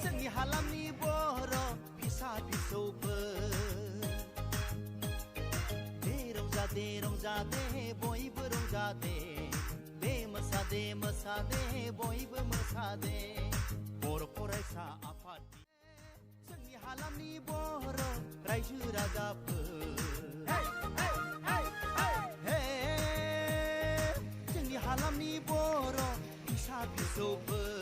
जोंनि हालामनि बर' फिसा फिसौफोर रंजादे रंजादे बयबो रंजादे दे मोसादे बयबो मोसादे बर' फरायसा आफाद जोंनि हालामनि बर' रायजो राजाफोर जोंनि हालामनि बर' फिसा फिसौफोर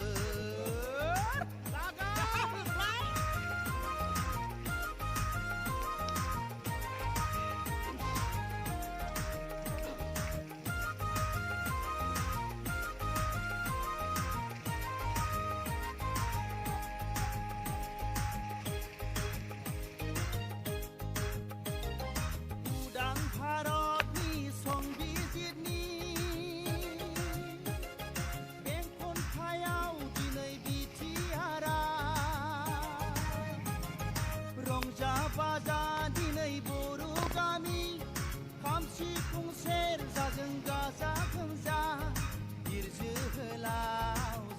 बाजा दिनै बर' गामि खाम सिफुं सेरजाजों गाजा गोमजा बिर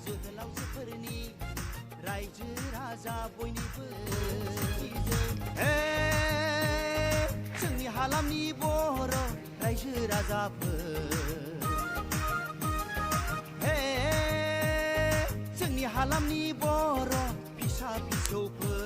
जोहोलावजोफोरनि रायजो राजा बयनिबो जोंनि हालामनि बर' रायजो राजाफोर जोंनि हालामनि बर' फिसा फिसौफोर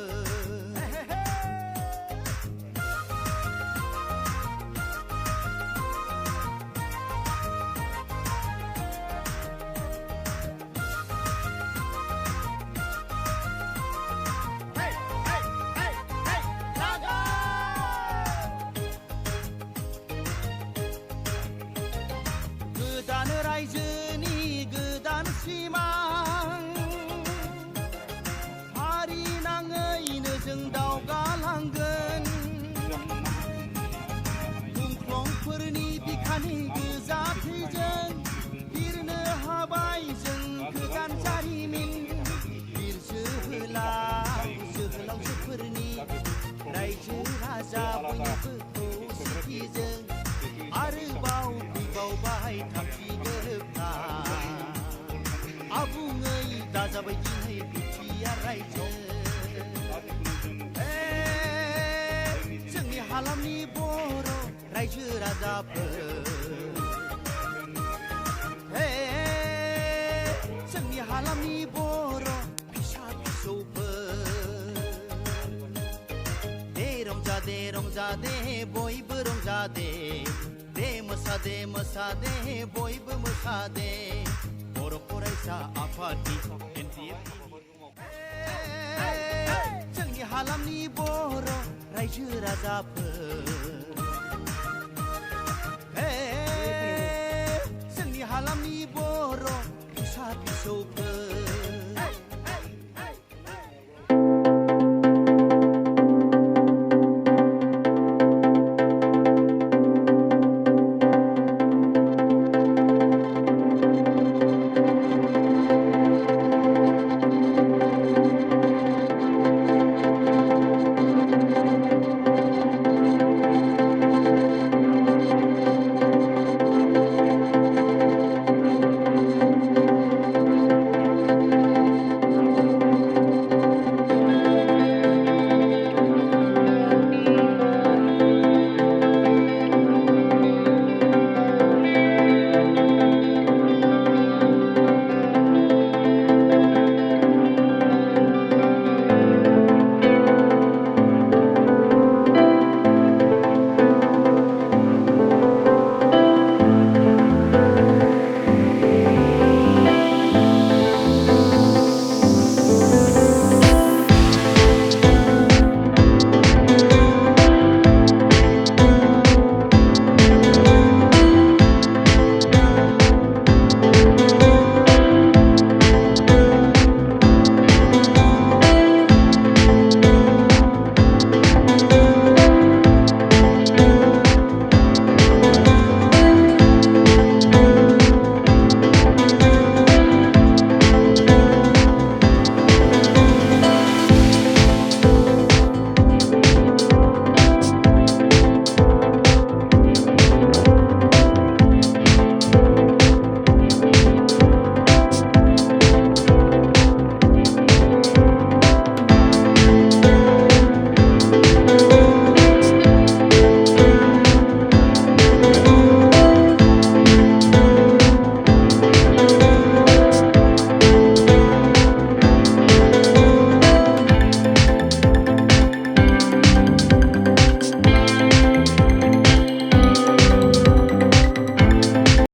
गोदान रायजोनि गोदान सिमां फारि नाङैनो जों दावगालांगोन मुंख्लंफोरनि बिखानि गोजा थैजों बिरनो हाबाय जों गोदान जारिमिन बिर जोहोलावजोफोरनि रायजो राजा बयनिबो खौसेथिजों आरोबाव फैबावबाय थामथि गोरोबथा आबुङै दाजाबाय दिनै बिटिआर रायजो जोंनि हालामनि बर' रायजो राजाफोर जोंनि हालामनि बर' फिसा फिसौफोर रंजादे बयबो रंजादे मोसादे बयबो मोसादे बर' फरायसा आफादनि जोंनि हालामनि बर' रायजो राजाफोर जोंनि हालामनि बर' फिसा फिसौफोर